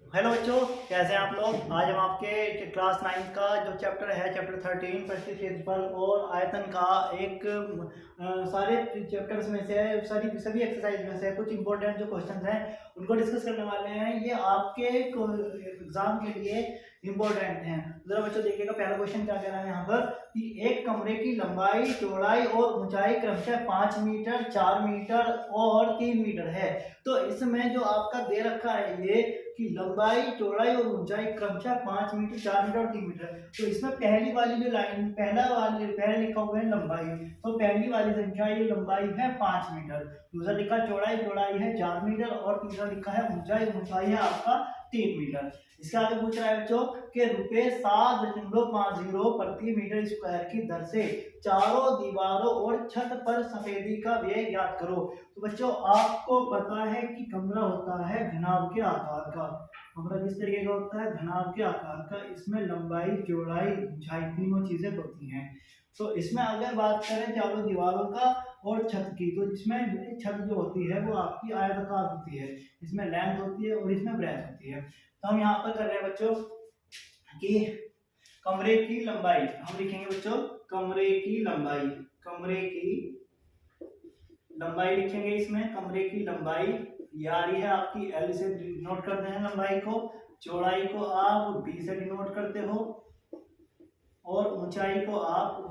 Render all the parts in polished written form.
Hello बच्चों, कैसे हैं आप लोग। आज हम आपके क्लास 9 का जो चैप्टर है, चैप्टर 13 पृष्ठीय क्षेत्रफल और आयतन का एक सारे चैप्टर्स में से सभी एक्सरसाइज में से कुछ इंपॉर्टेंट जो क्वेश्चंस हैं उनको डिस्कस करने वाले हैं। ये आपके एग्जाम के लिए इंपॉर्टेंट हैं। जरा बच्चों देखिएगा, पहला क्वेश्चन क्या कह रहा है यहाँ पर कि एक कमरे की लंबाई, चौड़ाई और ऊंचाई क्रमशः 5 मीटर, 4 मीटर और 3 मीटर है। तो इसमें जो आपका दे रखा है ये कि लंबाई, चौड़ाई और ऊंचाई क्रमशः 5 मीटर, 4 मीटर और 3 मीटर। तो इसमें पहली वाली जो लाइन, पहले लिखा हुआ है लंबाई, तो पहली वाली संख्या ये लंबाई है 5 मीटर। दूसरा लिखा चौड़ाई है 4 मीटर और तीसरा लिखा है ऊंचाई है आपका 3 मीटर। इसके आगे पूछ रहा है बच्चों कि ₹7.50 प्रति मीटर स्क्वायर की दर से चारों दीवारों और छत पर सफेदी का व्यय ज्ञात करो। तो बच्चों आपको पता है कि कमरा होता है घनाभ के आकार का। कमरा किस तरीके का होता है? घनाभ के आकार का। इसमें लंबाई, चौड़ाई, ऊंचाई तीनों चीजें होती हैं। तो इसमें अगर बात करें चारों दीवारों का और छत की, तो इसमें छत जो होती है वो आपकी आयताकार होती है। इसमें लेंथ होती है और इसमें ब्रेथ होती है। तो हम यहाँ पर कर रहे हैं बच्चों कि कमरे की लंबाई हम लिखेंगे बच्चों, कमरे की लंबाई लिखेंगे। इसमें कमरे की लंबाई ये आ रही है आपकी L से डिनोट करते हैं लंबाई को, चौड़ाई को आप B से डिनोट करते हो और ऊंचाई को आप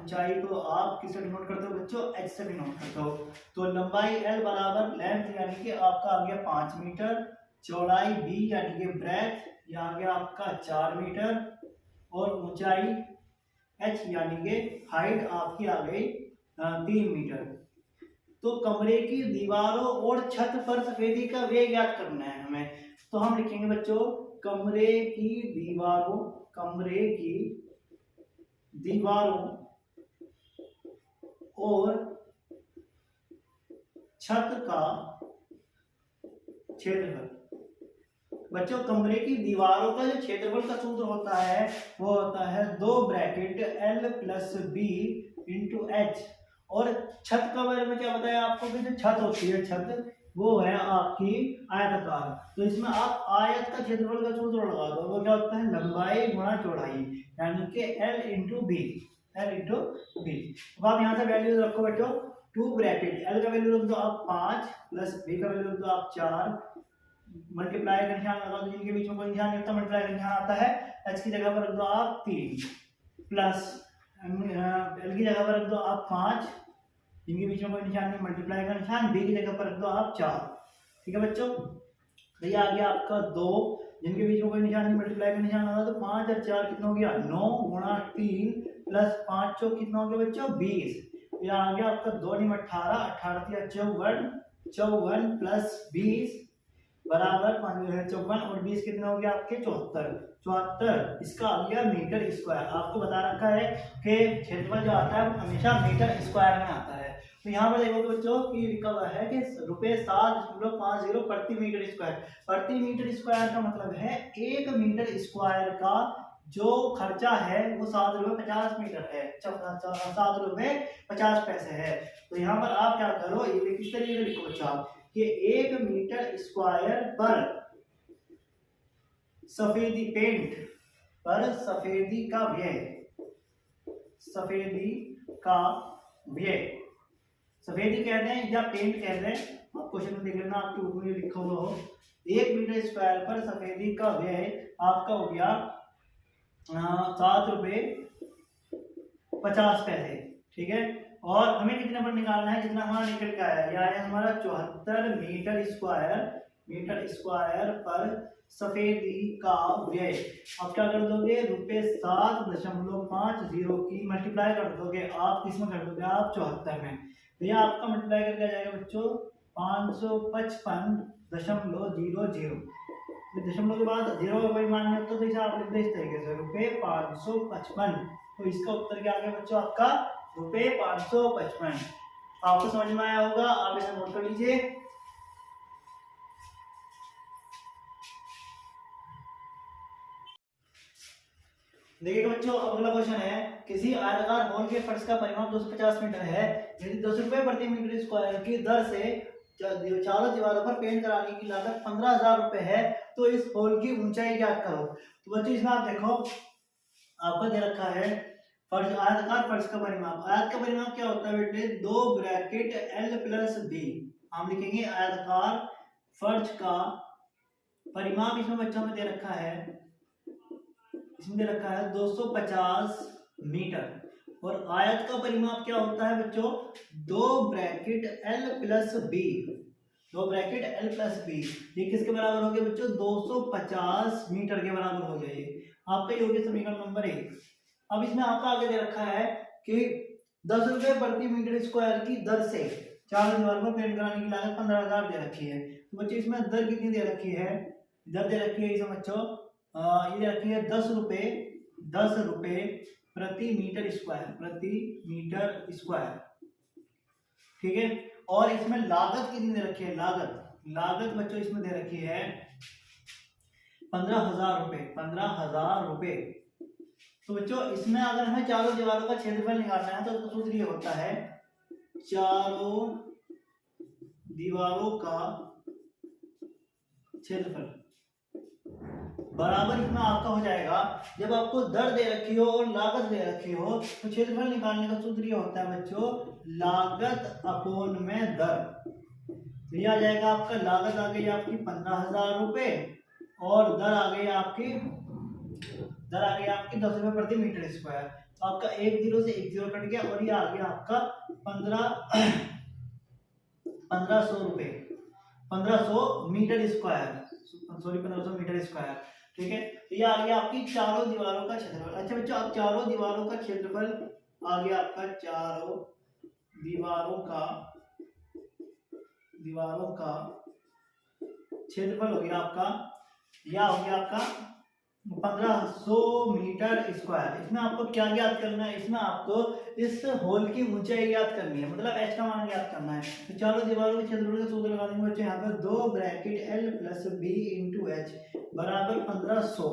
किससे डिनोट करते हो बच्चों? H से डिनोट करते हो। तो लंबाई L बराबर लेंथ यानी कि आपका आ गया 5 मीटर, चौड़ाई B यानी कि ब्रेथ ये आ गया आपका 4 मीटर और ऊंचाई H यानी कि हाइट आपकी आ गई 3 मीटर। तो कमरे की दीवारों और छत पर सफेदी का व्यय ज्ञात करना है हमें। तो हम लिखेंगे बच्चों कमरे की दीवारों और छत का क्षेत्रफल। बच्चों कमरे की दीवारों का जो क्षेत्रफल का सूत्र होता है वो होता है 2 ब्रैकेट L + B × H। और छत का बारे में क्या बताया आपको कि जो छत होती है, छत वो है आपकी आयताकार। तो इसमें आप आयत का क्षेत्रफल का सूत्र लगा दो, वो क्या होता है? लंबाई गुणा चौड़ाई यानी कि L × B। अब आप यहाँ से वैल्यू रखो बच्चों, 2 ब्रैकेट L का वैल्यू रख दो आप 5 प्लस B का वैल्यू रख दो आप 4, मल्टीप्लाई का निशान लगा दो, जिनके बीच में कोई निशान नहीं होता मल्टीप्लाई का निशान आता है। H की जगह पर रख दो आप 3 प्लस L की जगह पर रख दो आप 5, जिनके बीच में कोई निशान नहीं मल्टीप्लाई का निशान, B की जगह पर रख दो आप 4। ठीक है बच्चों, तो ये आ गया आपका 2, जिनके बीच में कोई निशान नहीं मल्टीप्लाई का निशान लगा तो 5 और 4 कितना हो गया? 9 गुणा 3 प्लस 5 चौक कितना हो गया बच्चों? 20। ये आ गया आपका 2 × 18, 18 54 प्लस 20 बराबर 54 और 20 कितना हो गया आपके? 74। इसका आ गया मीटर स्क्वायर। आपको बता रखा है कि क्षेत्रफल जो आता है वो हमेशा मीटर स्क्वायर में आता है। तो यहाँ पर देखोगे बच्चों कि लिखा हुआ है कि ₹7.50 प्रति मीटर स्क्वायर। प्रति मीटर स्क्वायर का मतलब है 1 मीटर स्क्वायर का जो खर्चा है वो ₹7.50 है, ₹7.50 है। तो यहाँ पर आप क्या करो, ये किस तरीके से लिखो बच्चों आप कि 1 मीटर स्क्वायर पर सफेदी पेंट पर सफेदी का व्यय सफेदी कहते हैं या पेंट कहते हैं, आप क्वेश्चन में देख लेना आपके बुक में लिखा हुआ हो। 1 मीटर स्क्वायर पर सफेदी का व्यय आपका हो गया ₹7.50। ठीक है, और हमें कितने पर निकालना है? जितना हमारा निकल के आया, यह है हमारा 74 मीटर स्क्वायर पर सफेदी का व्यय। अब क्या कर दोगे? ₹7.50 की मल्टीप्लाई कर दोगे आप, किसमें कर दोगे आप? 74 में। तो यह आपका मल्टीप्लाई करके आ जाएगा बच्चों 555.00। दशमलव के बाद 0 का कोई मान नहीं होता, तो इसे आप लिख दे इस तरीके से ₹555। तो इसका उत्तर क्या आ गया बच्चों आपका? ₹555। आपको समझ में आया होगा, आप इसे नोट कर लीजिए। देखिए बच्चों, अगला क्वेश्चन है, किसी आयताकार हॉल के फर्श का परिमाप 250 मीटर है। यदि ₹10 प्रति मीटर स्क्वायर की दर से चारों दीवारों पर पेंट कराने की लागत 15,000 रुपए है। तो इस हॉल की ऊंचाई ज्ञात करो। तो बच्चों इसमें आप देखो, आपको दे रखा है फर्श, आयताकार फर्श का परिमाप। आयत का परिमाप क्या होता है बेटे, 2 ब्रैकेट L प्लस B। हम लिखेंगे आयताकार फर्श का परिमाप। इसमें बच्चों में दे रखा है, इसमें दे रखा है 250 मीटर। और आयत का परिमाप क्या होता है बच्चों, 2 bracket L plus B। 2 bracket L plus B ये किसके बराबर हो गया बच्चों, 250 मीटर के बराबर हो जाएगी। आपका ये हो गया समीकरण नंबर 1। अब इसमें आपका आगे दे रखा है कि 10 रुपए प्रति मीटर स्क्वायर की दर से चार दीवार पर पेंट कराने की लागत 15,000 दे रखी है। तो बच्चों इसमें दर कितनी दे रखी है, दर दे रखी है इसमें बच्चों ये दे रखी है 10 रुपए प्रति मीटर स्क्वायर, ठीक है। और इसमें लागत कितनी दे रखी है, लागत बच्चों इसमें दे रखी है 15,000 रुपए। तो बच्चों इसमें अगर हमें चारों दीवारों का क्षेत्रफल निकालना है तो उसका सूत्र ये होता है, चारों दीवारों का क्षेत्रफल बराबर इसमें आपका हो जाएगा, जब आपको दर दे रखी हो और लागत दे रखी हो तो क्षेत्रफल निकालने का सूत्र ये होता है बच्चों, लागत अपॉन में दर। तो ये आ जाएगा आपका, लागत आ गई आपकी 15,000 रुपए और दर आ गई आपकी 10 रुपए प्रति मीटर स्क्वायर। तो आपका एक जीरो से एक जीरो कट गया और ये आ गया आपका 1500 रुपए, 1500 metre square, sorry 1500 metre square, ठीक है। तो ये आ गया आपकी चारों दीवारों का क्षेत्रफल। अच्छा बच्चों, आप चारों दीवारों का क्षेत्रफल आ गया आपका, चारों दीवारों का क्षेत्रफल हो गया आपका, यह हो गया आपका 1500 मीटर स्क्वायर। इसमें आपको क्या ज्ञात करना है, इसमें आपको इस होल की ऊंचाई ज्ञात करनी है, मतलब h का मान ज्ञात करना है। तो चारों दीवारों के क्षेत्रफल का सूत्र लगा देंगे बच्चे, यहाँ पर 2 bracket L plus B into H बराबर 1500।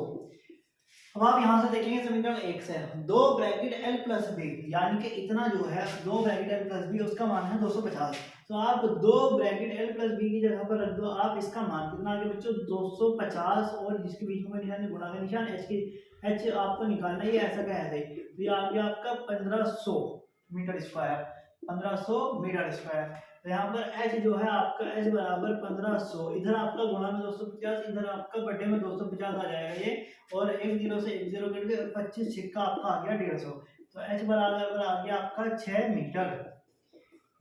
अब आप यहाँ से देखेंगे समीकरण 1 से, 2 ब्रैकेट L प्लस B यानी कि इतना जो है 2 ब्रैकेट L प्लस B उसका मान है 250। तो आप 2 ब्रैकेट L प्लस B की जगह पर रख दो, आप इसका मान कितना आ गया बच्चों 250 और जिसके बीच में निशान गुणा का निशान H आपको निकालना है, ये ऐसा का ऐसा ही। तो ये आ गया आपका 1500 मीटर स्क्वायर, 1500 मीटर स्क्वायर। तो यहाँ पर h जो है आपका h बराबर 1500, इधर आपका गुणा में 250, इधर आपका बटे में 250 आ जाएगा ये, और एक जीरो से एक जीरो कट गया, 25 छिक्का आपका आ गया 150। तो h बराबर आ गया आपका 6 मीटर,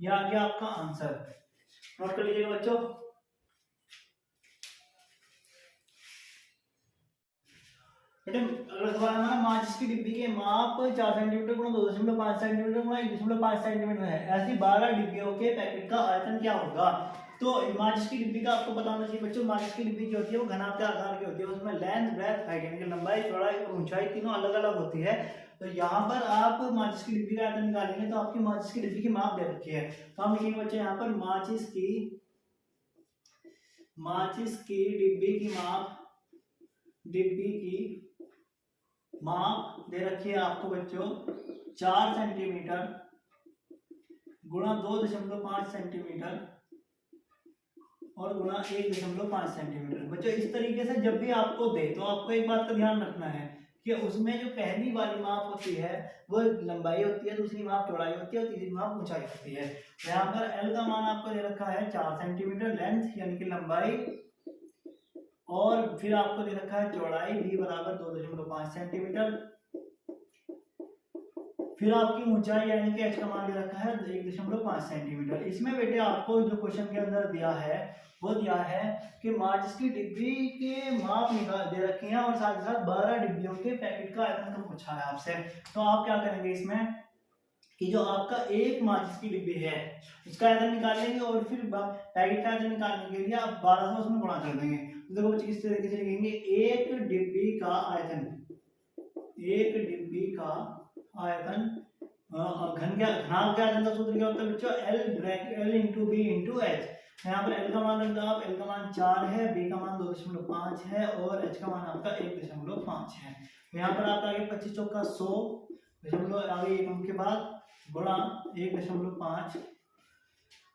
यह आ गया आपका आंसर। नोट कर लीजिएगा बच्चों। बेटे अगला सवाल हमारा, माचिस की डिब्बी के माप 4 सेंटीमीटर गुणा 2.5 सेंटीमीटर गुणा 1.5 सेंटीमीटर है, ऐसी 12 डिब्बियों के पैकेट का आयतन क्या होगा। तो माचिस की डिब्बी का आपको पता होना चाहिए बच्चों, माचिस की डिब्बी जो होती है वो घनाभ आकार की होती है, उसमें लेंथ ब्रेथ हाइट यानी कि लंबाई चौड़ाई और ऊंचाई तीनों अलग अलग होती है। तो यहाँ पर आप माचिस की डिब्बी का आयतन निकालेंगे तो आपकी माचिस की डिब्बी की माप दे रखी है। तो हम लिखेंगे बच्चे यहाँ पर माचिस की डिब्बी की माप दे रखी है आपको बच्चों 4 सेंटीमीटर गुणा 2.5 सेंटीमीटर और गुणा 1.5 सेंटीमीटर। बच्चों इस तरीके से जब भी आपको दे तो आपको एक बात का ध्यान रखना है कि उसमें जो पहली वाली माप होती है वो लंबाई होती है, दूसरी माप चौड़ाई होती है और तीसरी माप ऊंचाई होती है। यहाँ पर L का मान आपको दे रखा है 4 सेंटीमीटर लेंथ यानी कि लंबाई, और फिर आपको दे रखा है चौड़ाई भी बराबर 2.5 सेंटीमीटर, फिर आपकी ऊंचाई यानी कि h का मान दे रखा है 1.5 सेंटीमीटर। इसमें बेटे आपको जो क्वेश्चन के अंदर दिया है वो दिया है कि माचिस की डिब्बी के माप निकाल दे रखे हैं और साथ ही साथ 12 डिब्बियों के पैकेट का आयतन का पूछा है आपसे। तो आप क्या करेंगे इसमें कि जो आपका एक माचिस की डिब्बी है उसका आयतन निकाल लेंगे और फिर पैकेट का आयतन निकालने के लिए आप 1200 उसमें गुणा कर देंगे। तो देखो बच्चे किस तरीके से लिखेंगे, एक डिब्बी का आयतन घनाभ के आयतन का सूत्र क्या होता है बच्चों, L into B into H. यहाँ पर L का मान रख दो आप, L का मान 4 है, B का मान 2.5 है और H का मान आपका 1.5 है। यहाँ पर आपका आगे 25 चौका 100 आगे एक अंक के बाद गुणा 1.5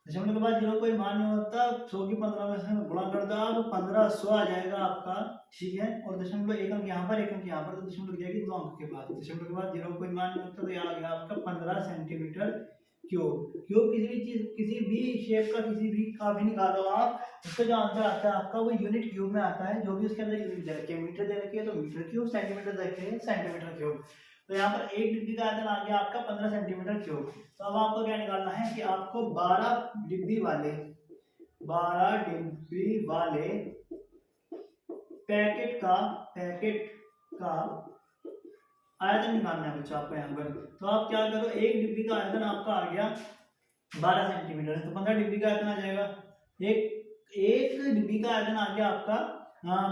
दशमलव के बाद 0 कोई मान नहीं होता, 100 की 15 में से गुणा कर दो आप, 1500 आ जाएगा आपका, ठीक है। और दशमलव एक अंक यहाँ पर, एक अंक यहाँ पर, तो दशमलव दिया कि 2 अंक के बाद, दशमलव के बाद 0 कोई मान नहीं होता, तो यहाँ आ गया आपका 15 सेंटीमीटर क्यूब। क्यूब किसी भी चीज, किसी भी शेप का, किसी भी का भी निकालो आप, उसका जो आंसर आता है आपका वो यूनिट क्यूब में आता है। जो भी उसके अंदर यूनिट दे रखी है, मीटर दे रखी है तो मीटर क्यूब, सेंटीमीटर दे रखी है सेंटीमीटर क्यूब। तो यहाँ पर एक डिब्बी का आयतन आ गया आपका 15 सेंटीमीटर क्यूब। तो अब आपको क्या निकालना है कि आपको 12 डिब्बी वाले पैकेट का आयतन निकालना है बच्चों आपको यहाँ पर। तो आप क्या करो, एक डिब्बी का आयतन आपका आ गया 12 सेंटीमीटर, तो 15 डिब्बी का आयतन आ जाएगा। एक डिब्बी का आयतन आ गया आपका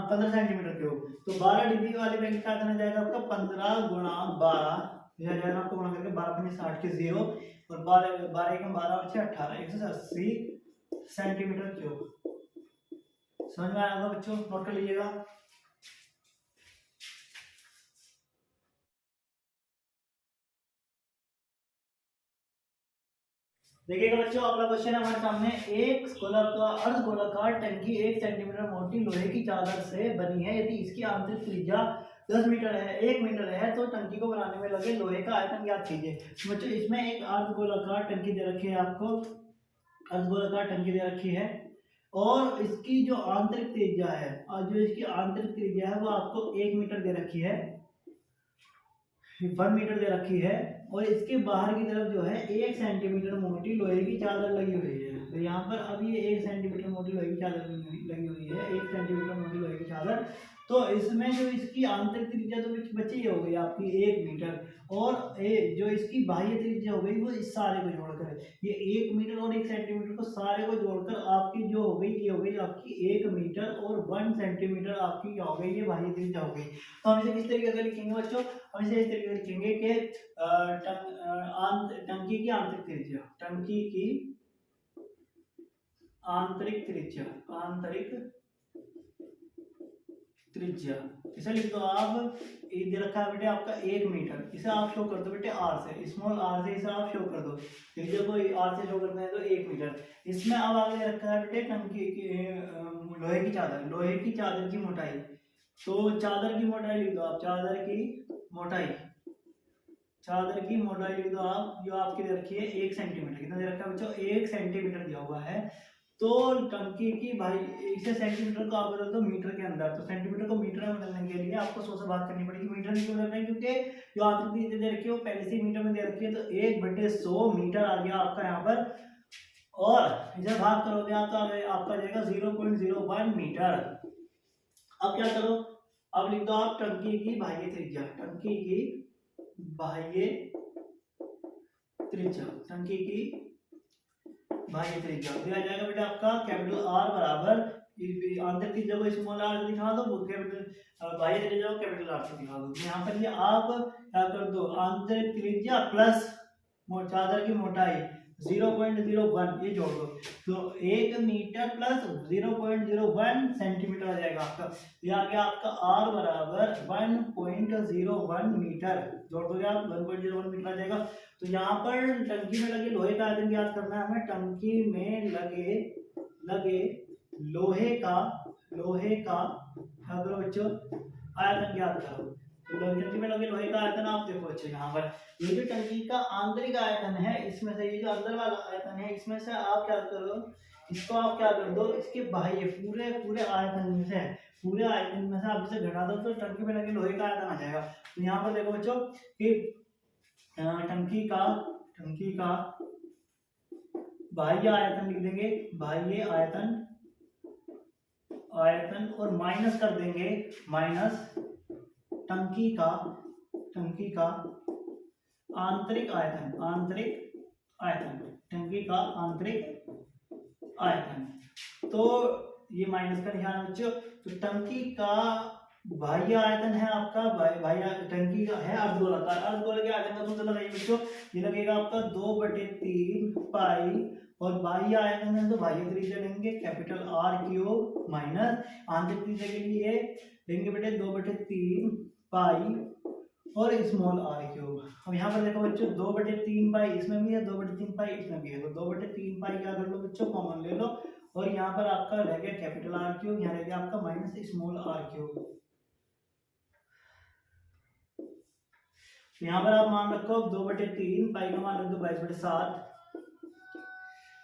15 सेंटीमीटर क्यूब, तो 12 डिब्बी वाले पैकेट का आयतन आ जाएगा आपका 15 गुणा 12, यह जाएगा आपको गुणा करके 12 पंजे 60 के 0, और 12 एक 12 और 6 18, 180 सेंटीमीटर क्यूब। समझ में आया बच्चों, नोट कर लीजिएगा। देखिएगा बच्चों, अगला क्वेश्चन है हमारे सामने, एक अर्धगोलाकार टंकी 1 सेंटीमीटर मोटी लोहे की चादर से बनी है। यदि इसकी आंतरिक त्रिज्या 10 मीटर है, 1 मीटर है, तो टंकी को बनाने में लगे लोहे का आयतन ज्ञात कीजिए। बच्चों इसमें एक अर्धगोलाकार टंकी दे रखी है आपको, अर्धगोलाकार टंकी दे रखी है, और इसकी जो आंतरिक त्रिज्या है, और जो इसकी आंतरिक त्रिज्या है वो आपको 1 मीटर दे रखी है, 1 मीटर दे रखी है, और इसके बाहर की तरफ जो है 1 सेंटीमीटर मोटी लोहे की चादर लगी हुई है। तो यहाँ पर अब ये 1 सेंटीमीटर मोटी लोहे की चादर लगी हुई है, 1 सेंटीमीटर मोटी लोहे की चादर। तो इसमें जो इसकी आंतरिक त्रिज्या तो बची हो गई आपकी 1 मीटर, और जो इसकी बाह्य त्रिज्या हो गई वो इस सारे को जोड़कर, ये 1 मीटर और 1 सेंटीमीटर को सारे को जोड़कर आपकी जो हो गई, ये हो गई आपकी 1 मीटर और 1 सेंटीमीटर आपकी क्या हो गई, ये बाह्य त्रिज्या हो गई। तो हम इसे किस तरीके से लिखेंगे बच्चों, हम इसे इस तरीके से लिखेंगे कि टंकी की आंतरिक त्रिज्या, टंकी की आंतरिक त्रिज्या इसे लिख दो आप, ये दे रखा है बेटे आपका 1 मीटर, इसे आप शो कर दो बेटे आर से, स्मॉल आर से इसे आप शो कर दो, त्रिज्या को आर से शो करते हैं तो 1 मीटर। इसमें अब आगे रखा है बेटे टंकी की लोहे की चादर की मोटाई, तो चादर की मोटाई लिख दो आप, चादर की मोटाई लिख दो आप, जो आपकी दे रखी है 1 सेंटीमीटर। कितना दे रखा है बच्चों, 1 सेंटीमीटर दिया हुआ है। तो टंकी की भाई इसे सेंटीमीटर को आप बदल दो मीटर के अंदर, तो सेंटीमीटर को मीटर में बदलने के लिए आपको 100 से बात करनी पड़ेगी। मीटर में क्यों बदल रहे हैं, क्योंकि जो आंतरिक त्रिज्या दे रखी है वो पहले से मीटर में दे रखी है, तो 1/100 मीटर आ गया आपका यहाँ पर, और इसे भाग करोगे आपका आ जाएगा 0.01 मीटर। अब क्या करो, अब लिख दो आप टंकी की बाह्य त्रिज्या, टंकी की बाह्य त्रिज्या दिया जाएगा बेटा आपका कैपिटल आर बराबर, आंतरिक त्रिज्या को स्मॉल आर से दिखा दो, कैपिटल बाह्य त्रिज्या को कैपिटल आर से दिखा दो। यहाँ पर ये आप क्या कर दो, आंतरिक त्रिज्या प्लस चादर की मोटाई 0.01 ये जोड़ दो, तो 1 मीटर प्लस 0.01 सेंटीमीटर आ जाएगा आपका। ये आ गया आपका r बराबर 1.01 मीटर, जोड़ दोगे आप 1.01 मीटर आ जाएगा। तो यहाँ पर टंकी में लगे लोहे का आयतन ज्ञात करना है हमें, टंकी में लगे लोहे का अगर बच्चों आयतन ज्ञात करो, टंकी में लगे लोहे का आयतन आप देखो बच्चों, यहाँ पर ये जो टंकी का आंतरिक आयतन है, इसमें से ये जो अंदर वाला आयतन है, इसमें से आप क्या करो, इसको आप क्या कर दो, इसके बाह्य पूरे आयतन में से आप इसे घटा दो, तो टंकी में लगे लोहे का आयतन आ जाएगा। तो यहाँ पर देखो बच्चों कि टंकी का बाह्य आयतन लिख देंगे, बाह्य आयतन और माइनस कर देंगे, माइनस टंकी का आंतरिक आयतन, तो ये माइनस का निशान है बच्चों। तो टंकी का बाह्य आयतन है आपका, बाह्य टंकी का है अर्धगोला के आयतन का सूत्र लगाइए बच्चों, ये लगेगा आपका 2/3 पाई, और बाह्य आयतन है तो बाह्य त्रिज्या लेंगे कैपिटल आर क्यूब, माइनस आंतरिक त्रिज्या के लिए लेंगे बेटे 2/3 पाई और स्मॉल आर क्यूब। अब यहाँ पर देखो बच्चों 2/3 पाई इसमें भी है, 2/3 पाई इसमें भी है, तो 2/3 पाई क्या कर लो बच्चों, कॉमन ले लो, और यहाँ पर आपका रह गया कैपिटल आर क्यूब, यहाँ रह गया आपका माइनस स्मॉल आर क्यूब। यहाँ पर आप मान रखो 2/3 पाई का मान रख दो 22/7,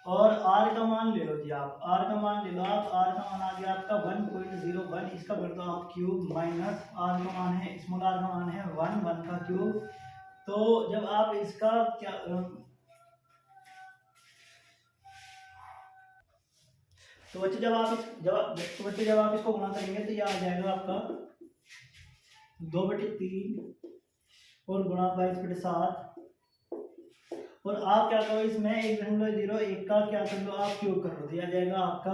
और आर का मान ले लो जी, आप आर का मान ले लो, आप आर का मान आ गया आपका 1.01, इसका कर दो आप क्यूब, माइनस आर का मान है स्मॉल आर का मान है 1 का क्यूब। तो जब आप इसका क्या तो बच्चे जब आप इसको गुणा करेंगे तो यह आ जाएगा आपका 2/3 और गुणा 22/7, और आप क्या करो इसमें 1.01 का क्या कर लो आप क्यूब कर लो, दिया जाएगा आपका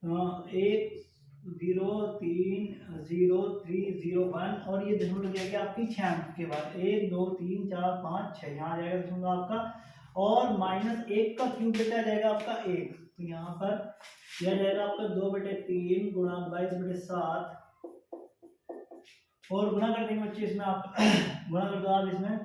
1030301, और ये दशमलव दिया गया आपकी 6 अंक के बाद 1 2 3 4 5 6, यहाँ आ जाएगा दशमलव आपका, और -1 का क्यूब बेटा जाएगा आपका 1, तो यहाँ पर दिया जाएगा आपका 2/3 गुणा 22/7, और गुणा कर देंगे बच्चे इसमें आप गुणा कर दो आप इसमें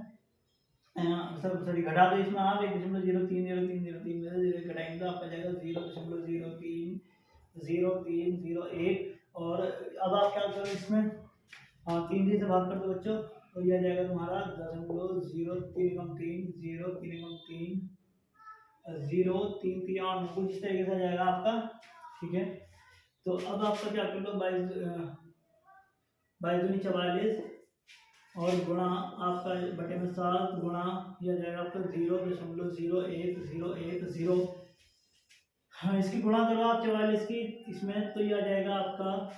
सॉरी घटा दो इसमें आप 1.030303 में से घटाएंगे तो आपका जाएगा 0.030301, और अब आप क्या करो इसमें 3 से भाग कर दो बच्चों, तो यह जाएगा तुम्हारा 0.03 0.3 कुछ इस तरीके से जाएगा आपका, ठीक है। तो अब आपका क्या कर लो 22 44 और गुणा आपका बटे में 7 गुणा यह जाएगा आपका 0.0101, हाँ इसकी गुणा करो आप 44 की इसमें, तो यह जाएगा आपका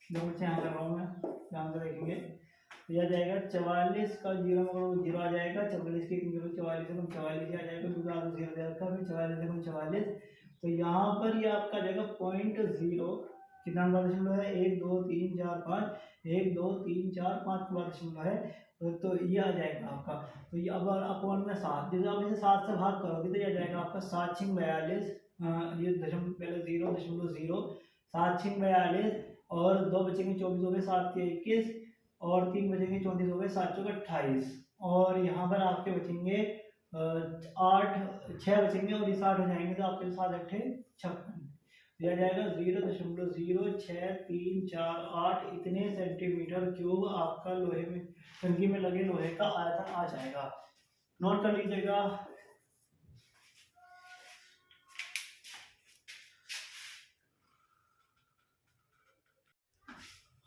नंबर से यहाँ कर रहा हूँ मैं, ध्यान से देखेंगे, तो यह जाएगा 44 का 0 में 0 आ जाएगा, 44 की 44 से 44 आ जाएगा, क्योंकि आगे 0 दे रखा है, फिर 44 से 44, तो यहाँ पर ये आपका जाएगा 0.0 कितना नंबर दशमलव है 1 2 3 4 5 1 2 3 4 5 का दशमलव है, तो ये आ जाएगा आपका, तो ये अब अपॉन में 7, जब आप इसे 7 से भाग करोगे तो यह जाएगा आपका 7 6 42, ये दशमलव पहले 0.0 7 6 42, और 2 बचेंगे 24 हो गए 7 के 21, और 3 बचेंगे 34 हो गए 7 चौके 28, और यहाँ पर आपके बचेंगे 6 बचेंगे, और इस 8 हो जाएंगे तो आपके 7 8 56, दिया जाएगा 0.06348 इतने सेंटीमीटर क्यूब आपका लोहे में टंकी में लगे लोहे का आयतन आ जाएगा। नोट कर लीजिएगा।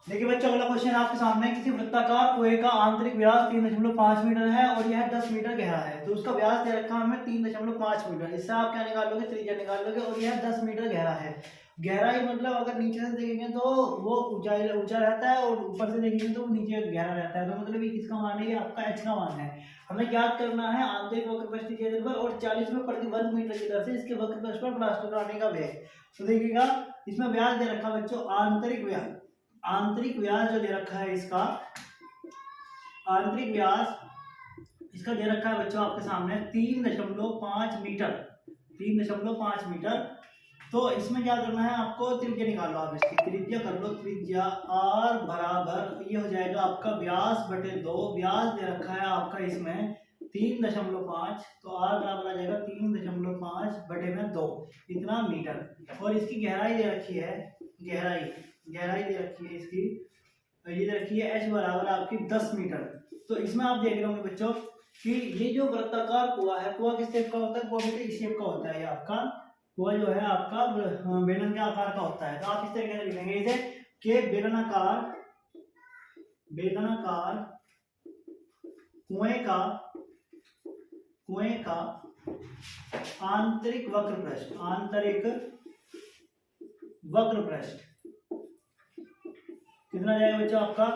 देखिए बच्चों अगला क्वेश्चन आपके सामने, किसी वृत्ताकार कुएं का आंतरिक व्यास 3.5 मीटर है और यह 10 मीटर गहरा है, तो उसका व्यास दे रखा है हमें 3.5 मीटर, इससे आप क्या निकालोगे, त्रिज्या निकाल लोगे, और यह 10 मीटर गहरा है। गहराई मतलब अगर नीचे से देखेंगे तो वो ऊंचाई ऊंचा रहता है, और ऊपर से देखेंगे तो वो नीचे गहरा रहता है, तो मतलब ये किसका मान है, ये आपका एच का मान है। हमें याद करना है आंतरिक वक्रपृष्ठीय क्षेत्रफल और 40 में प्रति वर्ग मीटर की दर से इसके वक्रपृष्ठ पर प्लास्टर कराने का वेग। तो देखिएगा इसमें व्यास दे रखा बच्चों, आंतरिक व्यास जो दे रखा है इसका, आंतरिक व्यास इसका दे रखा है बच्चों आपके सामने 3.5 मीटर, 3.5 मीटर। तो इसमें क्या करना है आपको, त्रिज्या निकालो, आप इसकी त्रिज्या कर लो, त्रिज्या r बराबर ये हो जाएगा आपका व्यास बटे 2, व्यास दे रखा है आपका इसमें 3.5, तो r बराबर आ जाएगा 3.5 बटे में 2 इतना मीटर, और इसकी गहराई दे रखी है, गहराई दे रखी है इसकी, ये दे रखी है h बराबर आपकी 10 मीटर। तो इसमें आप देख रहे होंगे बच्चों कि ये जो वृत्ताकार कुआं है, कुआं किस टाइप का होता है, कुआं बेटे इस शेप का होता है, ये आपका कुआं जो है आपका बेलन के आकार का होता है। तो आप इस तरीके से लिखेंगे इसे कि बेलनाकार कुएं का आंतरिक वक्रपृष्ठ कितना जाएगा बच्चों आपका,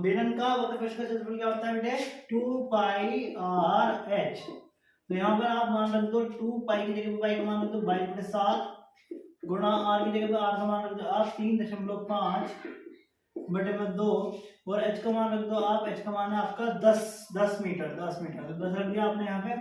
बेलन का वक्रपृष्ठ का क्षेत्रफल क्या होता है बेटे 2πr/h। तो यहाँ पर आप मान रख दो 2π की जगह पर पाई का मान रख दो 22/7 गुणा r की जगह पर r का मान रख दो आप 3.5 बटे में 2, और h का मान रख दो आप, h का मान है आपका 10 मीटर, तो 10 रख दिया आपने यहाँ पे,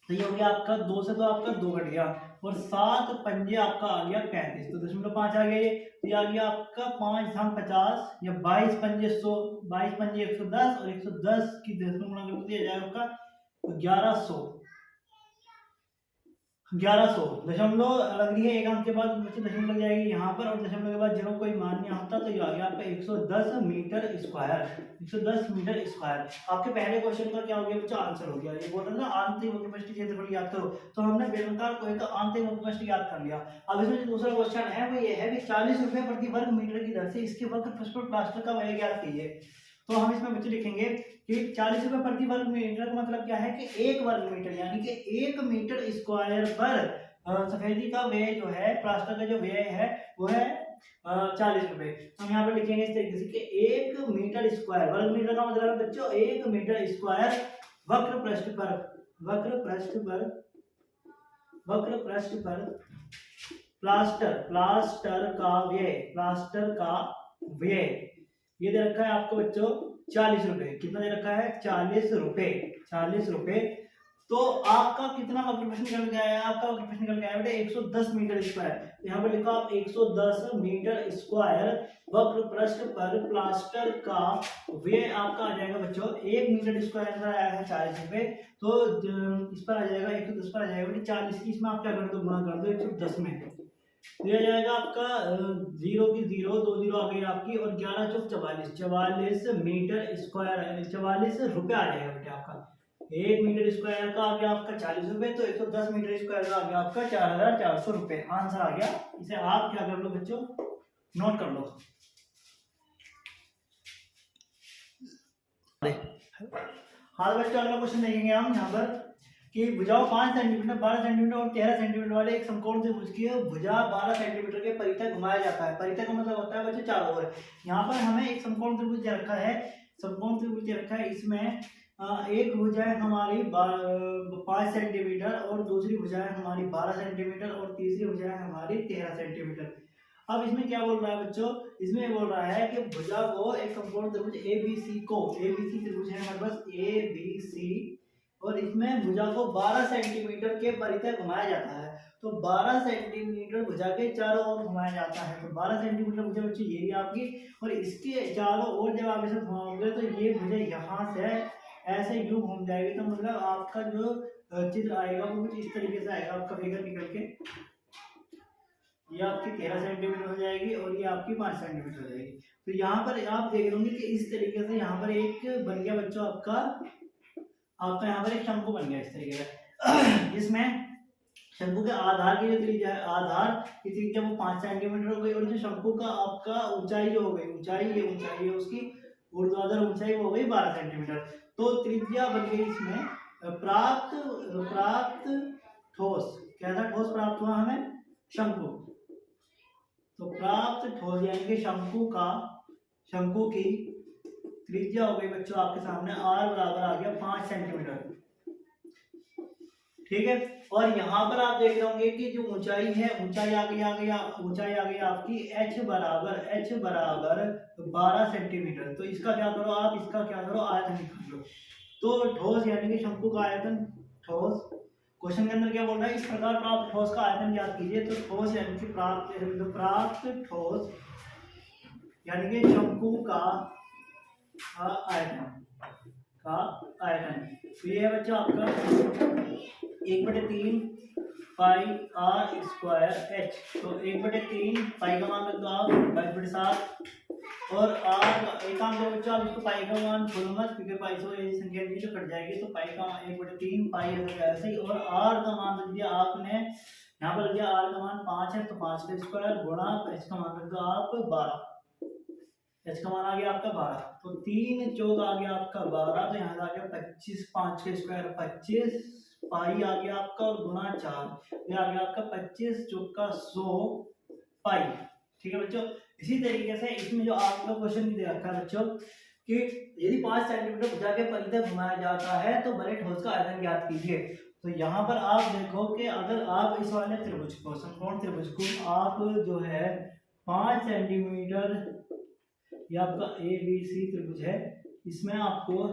तो ये हो गया आपका 2 से तो आपका 2 कट गया, और 7 पंजे आपका आ गया 35, तो 0.5 आ गया ये, तो ये आ गया आपका 5 धाम 50 या 22 पंजे 100, 22 पंजे 110 और 110 की 10 में गुणा करके दिया जाएगा आपका 1100। 1100 दशमलव लग रही है एक अंक के बाद बच्चे दशमलव लग जाएगी यहाँ पर, और दशमलव के बाद जीरो कोई मान नहीं होता, तो ये आ गया आपका 110 मीटर स्क्वायर। 110 metre square. आपके पहले क्वेश्चन का क्या हो गया बच्चा, आंसर हो गया। ये बोल रहा ना आंतरिक वक्र प्रश्न क्षेत्रफल याद करो, तो हमने बेलनाकार कोण का आंतरिक वक्र प्रश्न याद कर लिया। अब इसमें जो दूसरा क्वेश्चन है वो ये है कि 40 रुपए प्रति वर्ग मीटर की दर से इसके वक्र पृष्ठ पर प्लास्टर का व्यय ज्ञात कीजिए। तो हम इसमें बच्चे लिखेंगे कि 40 रुपए प्रति वर्ग मीटर का मतलब क्या है कि 1 वर्ग मीटर, यानी कि 1 मीटर स्क्वायर पर सफेदी का व्यय जो है, प्लास्टर का जो व्यय है वो है 40 रुपए। हम यहाँ पर लिखेंगे इस तरीके से कि 1 मीटर स्क्वायर, वर्ग मीटर का मतलब है बच्चों 1 मीटर स्क्वायर वक्र पृष्ठ पर, वक्र पृष्ठ पर प्लास्टर का व्यय, प्लास्टर का व्यय ये दे रखा है आपको बच्चों 40 रुपए। कितना दे रखा है 40 रुपए, 40 रुपए। तो आपका कितना वक्र प्रश्न निकल के आया, आपका वक्र प्रश्न निकल के आया बेटा 110 मीटर स्क्वायर। यहाँ पर लिखा आप 110 मीटर स्क्वायर वक्र पृष्ठ पर प्लास्टर का व्यय आपका आ जाएगा बच्चों 1 मीटर स्क्वायर अंदर आया है 40 रुपए, तो इस पर आ जाएगा 110 पर आ जाएगा बेटा 40 की, इसमें आप क्या कर दो गुणा कर दो 110 में, दिया जाएगा आपका 0 की 0, 2 0 आ गई आपकी, और 11 चौक 44, 44 मीटर स्क्वायर, 44 रुपए आ जाएगा बेटा आपका। 1 मीटर स्क्वायर का आ गया आपका 40 रुपए, तो 110 मीटर स्क्वायर का आ गया आपका 4400 रुपए, आंसर आ गया। इसे आप क्या कर लो बच्चों, नोट कर लो। हाँ बच्चों अगला क्वेश्चन देखेंगे हम यहाँ पर कि भुजाओं 5 सेंटीमीटर, 12 सेंटीमीटर और 13 सेंटीमीटर वाले एक समकोण त्रिभुज की भुजा 12 सेंटीमीटर के परितः घुमाया जाता है। परितः का मतलब होता है बच्चों चारों ओर। यहाँ पर हमें एक समकोण त्रिभुज दे रखा है, समकोण त्रिभुज दे रखा है, इसमें एक भुजा है हमारी 5 सेंटीमीटर और दूसरी भुजा है हमारी 12 सेंटीमीटर और तीसरी भुजा है हमारी 13 सेंटीमीटर। अब इसमें क्या बोल रहा है बच्चों, इसमें बोल रहा है कि भुजा को एक समकोण त्रिभुज ABC को, ABC त्रिभुज है हमारे पास ABC, और इसमें भुजा को 12 सेंटीमीटर के परितः घुमाया जाता है। तो 12 सेंटीमीटर भुजा के चारों ओर घुमाया जाता है, तो 12 सेंटीमीटर भुजा बच्चे ये भी आपकी, और इसके चारों ओर जब आप इसे घुमाओगे तो ये भुजा यहाँ से ऐसे यू घूम जाएगी, तो मतलब आपका जो चित्र आएगा वो कुछ इस तरीके से आएगा, आपका फिगर निकल के ये आपकी 13 सेंटीमीटर हो जाएगी और ये आपकी 5 सेंटीमीटर हो जाएगी। तो यहाँ पर आप देख रहे होंगे कि इस तरीके से यहाँ पर एक बन गया बच्चों आपका यहाँ पर एक शंकु बन गया इस तरीके से, जिसमें शंकु के आधार की जो त्रिज्या है, आधार की त्रिज्या वो 5 सेंटीमीटर हो गई, और जो शंकु का आपका ऊंचाई जो हो गई, ऊंचाई है उसकी ऊर्ध्वाधर ऊंचाई हो गई 12 सेंटीमीटर। तो त्रिज्या बन गई इसमें प्राप्त ठोस, कैसा ठोस प्राप्त हुआ हमें, शंकु। तो प्राप्त ठोस यानी कि शंकु की त्रिज्या हो गई बच्चों आपके सामने r बराबर आ गया 5 सेंटीमीटर, ठीक है। और यहाँ पर आप देख रहे होंगे कि जो ऊंचाई है, ऊंचाई आ गई आपकी h बराबर 12 सेंटीमीटर। तो इसका क्या करो आप, इसका क्या करो आयतन निकाल लो। तो ठोस यानी कि शंकु का आयतन, ठोस क्वेश्चन के अंदर क्या बोल रहा है, इस प्रकार प्राप्त ठोस का आयतन ज्ञात कीजिए। तो ठोस यानी कि प्राप्त ठोस यानी कि शंकु का आयतन, तो ये है बच्चों आपका 1/3 पाई r स्क्वायर h। तो 1/3 पाई का मान रख दो आप 22/7, और r एक काम करो बच्चों, आप इसको पाई का मान खोलो मत, क्योंकि पाई से ये संख्या नहीं जो कट जाएगी, तो पाई का 1/3 पाई ऐसे ही। और r का मान रख दिया आपने, यहाँ पर रख दिया r का मान 5 है, तो 5 का स्क्वायर गुणा h का मान रख दो आप 12, h का मान आ गया आपका 12, तो 3 चौक आ गया आपका 12, तो यहाँ आ गया 25, 5 के स्क्वायर 25 पाई आ गया आपका, और गुणा 4 ये आ गया आपका 25 चौका 100 पाई, ठीक है बच्चों। इसी तरीके से इसमें जो आपका क्वेश्चन दे रखा है बच्चों कि यदि 5 सेंटीमीटर भुजा के परितः घुमाया जाता है तो बड़े ठोस का आयतन ज्ञात कीजिए। तो यहाँ पर आप देखो कि अगर आप इस वाले त्रिभुज को, समकोण त्रिभुज को आप जो है 5 सेंटीमीटर, ये आपका ABC त्रिभुज है, इसमें आपको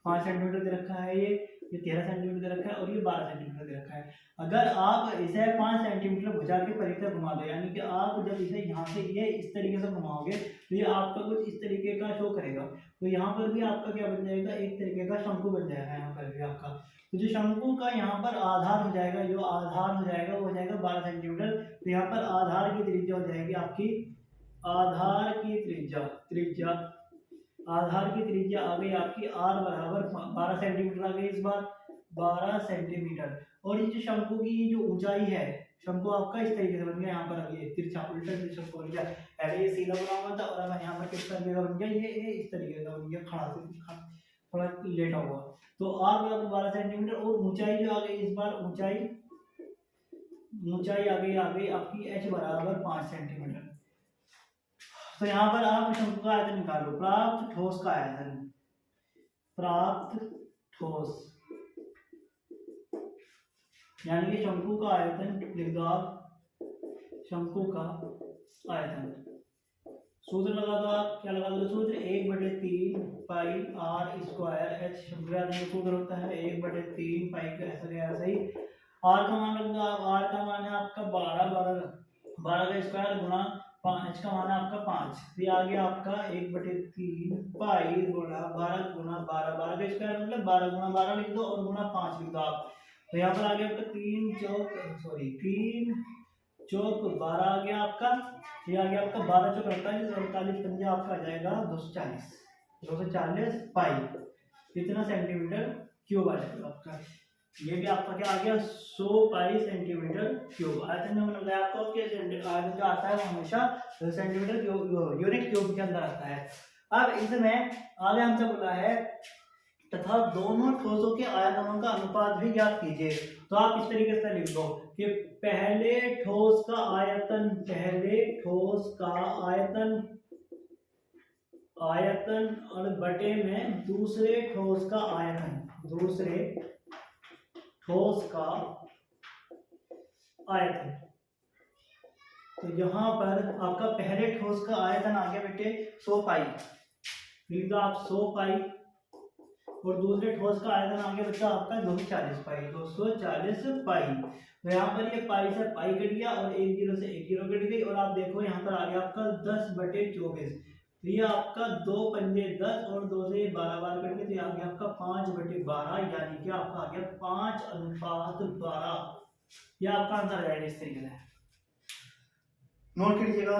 5 सेंटीमीटर दे रखा है ये, ये 13 सेंटीमीटर दे रखा है और ये 12 सेंटीमीटर दे रखा है। अगर आप इसे 5 सेंटीमीटर भुजा के परिधि घुमा दो, यानी कि आप जब इसे यहाँ से ये इस तरीके से घुमाओगे तो ये आपका कुछ इस तरीके का शो करेगा। तो यहाँ पर भी आपका क्या बन जाएगा, एक तरीके का शंकु बन जाएगा यहाँ पर भी आपका। तो जो शंकु का यहाँ पर आधार हो जाएगा, जो आधार हो जाएगा वो हो जाएगा 12 सेंटीमीटर। तो यहाँ पर आधार की त्रिज्या हो जाएगी आपकी, आधार की त्रिज्या आधार की त्रिज्या आ गई आपकी r बराबर 12 सेंटीमीटर आ गई इस बार, 12 सेंटीमीटर। और ये जो शंकु की जो ऊंचाई है, शंकु आपका इस तरीके से बन गया, यहाँ पर अभी तिरछा उल्टा तिरछा बन गया। पहले ये सीधा बना हुआ था और अब यहाँ पर किस तरीके का बन गया, ये इस तरीके का बन गया, खड़ा से थोड़ा लेटा हुआ। तो r बराबर 12 सेंटीमीटर और ऊंचाई जो आ गई इस बार, ऊंचाई आ गई आपकी h बराबर 5 सेंटीमीटर। तो यहाँ पर आप शंकु का आयतन निकालो, प्राप्त ठोस का आयतन, प्राप्त ठोस यानी कि शंकु का आयतन लिख दो आप, शंकु का आयतन। सूत्र लगा दो आप, क्या लगा दो सूत्र, 1/3 पाई r स्क्वायर h, शंकु का आयतन सूत्र होता है 1/3 पाई का ऐसा ही। r का मान रख दो आप, r का मान है आपका 12 का स्क्वायर गुणा 5 का मान है आपका 5। ये आ गया आपका 1/3 पाई गुणा 12 गुणा 12, 12 का स्क्वायर मतलब 12 गुणा 12 लिख दो और गुणा 5 लिख दो आप। तो यहाँ पर आ गया आपका 3 चौक 12 आ गया आपका। ये आ गया आपका 12 चौक 48, 48 पंजा आपका आ जाएगा 240 पाई, इतना सेंटीमीटर क्यूब आ जाएगा आपका। ये भी आपका क्या आ गया 100 पाई सेंटीमीटर क्यूब। आयतन में मतलब आपको आयतन जो आता है वो हमेशा सेंटीमीटर क्यूब यूनिट क्यूब के अंदर आता है। अब इसमें आगे हमसे बोला है तथा दोनों ठोसों के आयतनों का अनुपात भी ज्ञात कीजिए। तो आप इस तरीके से लिख दो कि पहले ठोस का आयतन और बटे में दूसरे ठोस का आयतन, तो यहाँ पर आपका पहले ठोस का आयतन आ गया बेटे 100 पाई, लिख दो आप 100 पाई, और दूसरे ठोस का आयतन आ गया बच्चा आपका 240 पाई, 240 पाई। तो यहाँ पर ये पाई से पाई कट गया और 1 जीरो से 1 जीरो कट गई, और आप देखो यहाँ पर आ गया आपका 10/24। तो ये आपका 2 पंजे 10 और 2 से 12 बार कट गए, तो ये आ गया आपका 5/12, यानी कि आपका आ गया 5:12। ये आपका आंसर आ जाएगा इस तरीके से, नोट कीजिएगा।